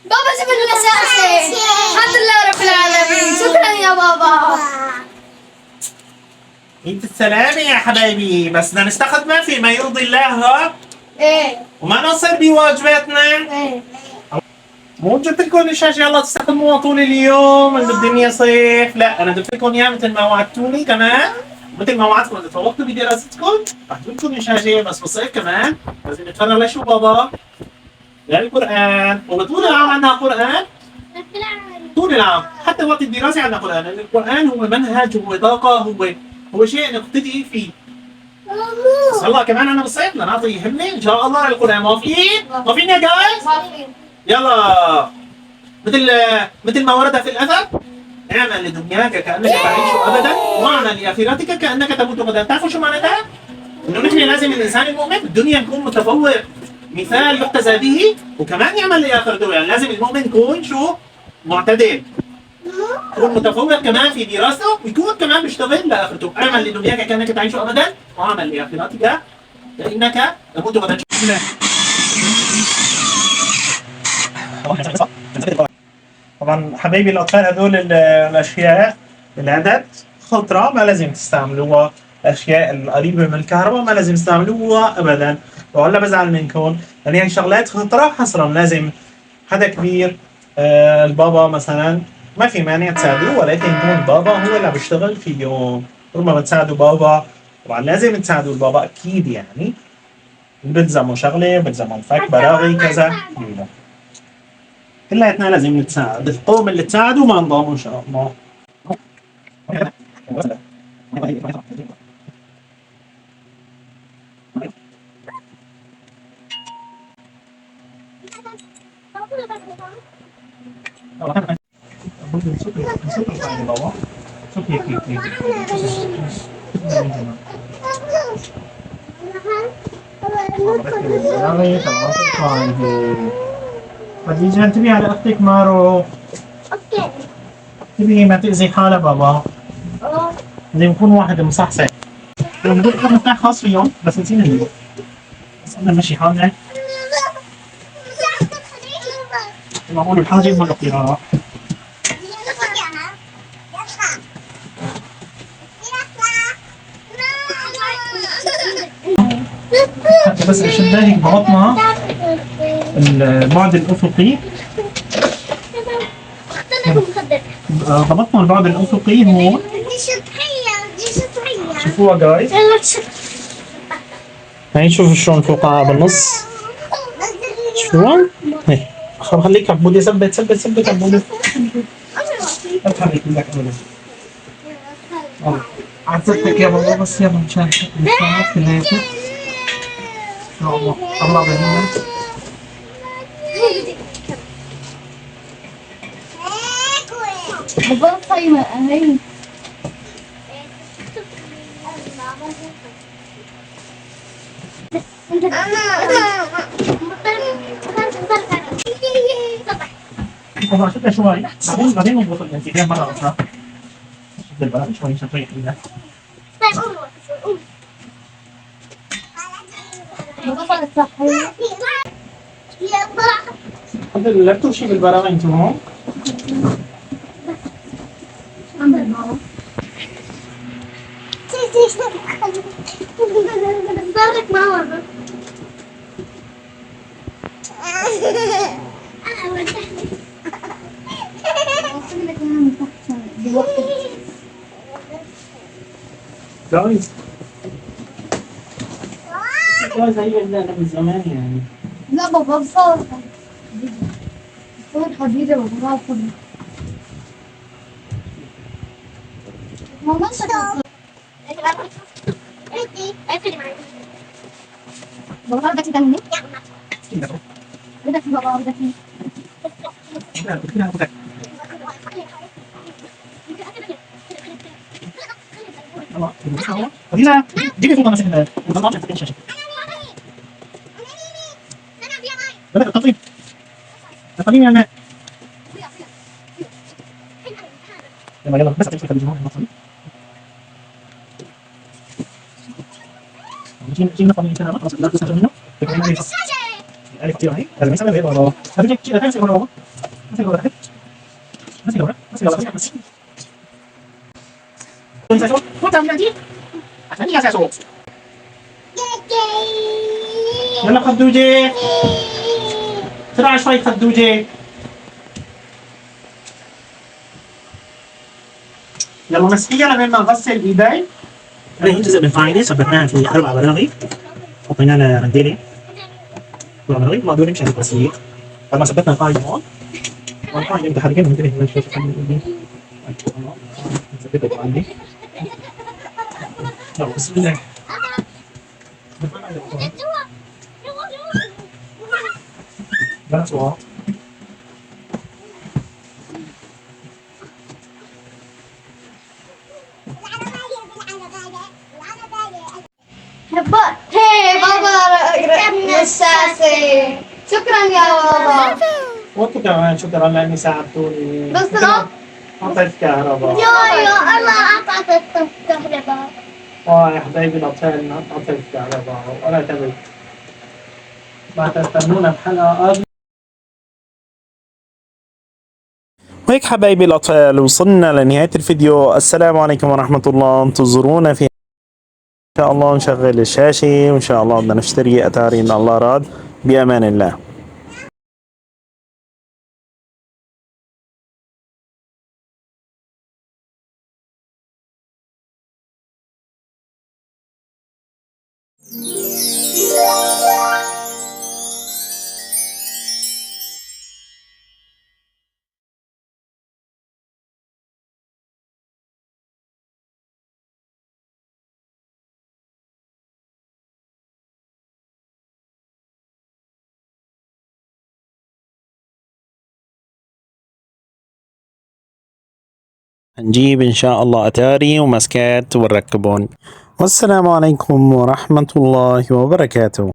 بابا جاب لنا شاشة. الحمد لله رب العالمين، شكرا يا بابا. انت السلامة يا حبايبي، بس بدنا نستخدمها فيما يرضي الله ها؟ ايه وما نقصر بواجباتنا. ايه. مو جبت لكم الشاشة يلا تستخدموها طول اليوم اللي الدنيا صيف، لا انا جبت لكم اياها مثل ما وعدتوني كمان، مثل ما وعدتكم اذا تفوقتوا بدراستكم رح جبت لكم الشاشة، بس بالصيف كمان لازم نتفرغ لشو بابا؟ للقرآن، وطول العام عندنا قرآن. طول العام حتى وقت الدراسة عندنا قرآن، لأن القرآن هو منهج، هو طاقة، هو شيء نقتدي فيه. بس هلا كمان انا بالصيف بدنا نعطي همة ان شاء الله للقرآن، موافقين؟ موافقين يا جايز؟ يلا مثل ما ورد في الأثر، اعمل لدنياك كأنك تعيش أبدا، واعمل لآخرتك كأنك تموت غدا. بتعرفوا شو معناتها؟ إنه نحن لازم الإنسان المؤمن بالدنيا يكون متفوق، مثال يحتذى به، وكمان يعمل لآخرته، يعني لازم المؤمن يكون شو؟ معتدل، يكون متفوق كمان في دراسته، ويكون كمان بيشتغل لآخرته. اعمل لدنياك كأنك تعيش أبدا، واعمل لآخرتك كأنك تموت غدا. طبعا حبايبي الاطفال هذول الاشياء العدد خطره ما لازم تستعملوها، الاشياء القريبه من الكهرباء ما لازم تستعملوها ابدا، ولا بزعل منكم لان هي شغلات خطره حصرا. لازم حدا كبير، البابا مثلا ما في مانع تساعدوه، ولكن يكون البابا هو اللي عم بيشتغل فيه. طول ما بتساعدوا بابا طبعا لازم تساعدوا البابا اكيد، يعني بلزموا شغله، بلزموا الفك براغي كذا كذا. كلياتنا لازم نتساعد، القوم اللي تساعدوا ما انضاموا ان شاء الله. خديجة انتبهي على اختك مارو، اوكي. انتبهي ما تأذي حالها بابا، لازم يكون واحد مصحصح. بدي لكم مفتاح خاص فيهم بس نسينا نجيبه، بس بدنا نمشي حالنا. معقول الحاجة يقول لك يا حتى بس عشان هيك ضغطنا البعد الأفقي، ضبطنا البعد الأفقي هون. شوفوها جايز، هاي شوفوا شلون فوقها بالنص، شوفوها هي. خليك عبودي، ثبت ثبت ثبت عبودي، لا تحرك ايدك ابدا. عزتك يا بابا بس يلا مشان نشوف كلياتنا ان شاء الله. الله بينا بابا صايمة هي. طبعا شوفها شوي، بعدين نضبط الانتباه مرة أخرى. شد الباب شوي عشان تريح ايدك. بابا صحي. لا تمشي بالبراغي انتو هون. بارك ماما. جايز جايز هي اللي من زمان يعني. لا بابا بصور. صور خديجة بابا صور. ماما شكرا. بابا بدك تدمني؟ بدك بابا بدك مين؟ خديجة جيبي فوق مثلا ما عشان تفتح الشاشة. بدأ التطبيق التطبيق يا ماء. يلا يلا بس هتمسك خديجة هون التطبيق. جينا نطلع من هنا خلاص لا تستخدم منه. هذه خطيره هي لازم نسوي غير بابا هذا جيك كذا تمسك بابا مسك بابا مسك بابا مسك بابا مسك انت شو وانت من عندي عشان يا ساسو يلا خدوجه بسرعه شوي خدوجه يلا مسكيه لما نغسل ايدي هذه جزء من القاعده ثبتناها في 4 براغي حطينا لها منديلين برامج ما دول مش بسيط بعد ما ثبتنا القاعده هون والقاعده متحركين من هنا شوي نثبت القاعده يلا بسم الله That's all. هي بابا نساسي. شكرا يا بابا. وانتو كمان شكرا لاني ساعدتوني. بس لا. اعطيت كهرباء. يا الله اعطيت كهرباء. يا حبايبي الاطفال اعطيت كهرباء ولا تبي. ما تستنونا بحلقه وهيك حبايبي الأطفال وصلنا لنهاية الفيديو. السلام عليكم ورحمة الله. انتظرونا في إن شاء الله نشغل الشاشة وإن شاء الله بدنا نشتري أتاري إن الله راد. بأمان الله. هنجيب إن شاء الله أتاري وماسكات ونركبهم. والسلام عليكم ورحمة الله وبركاته.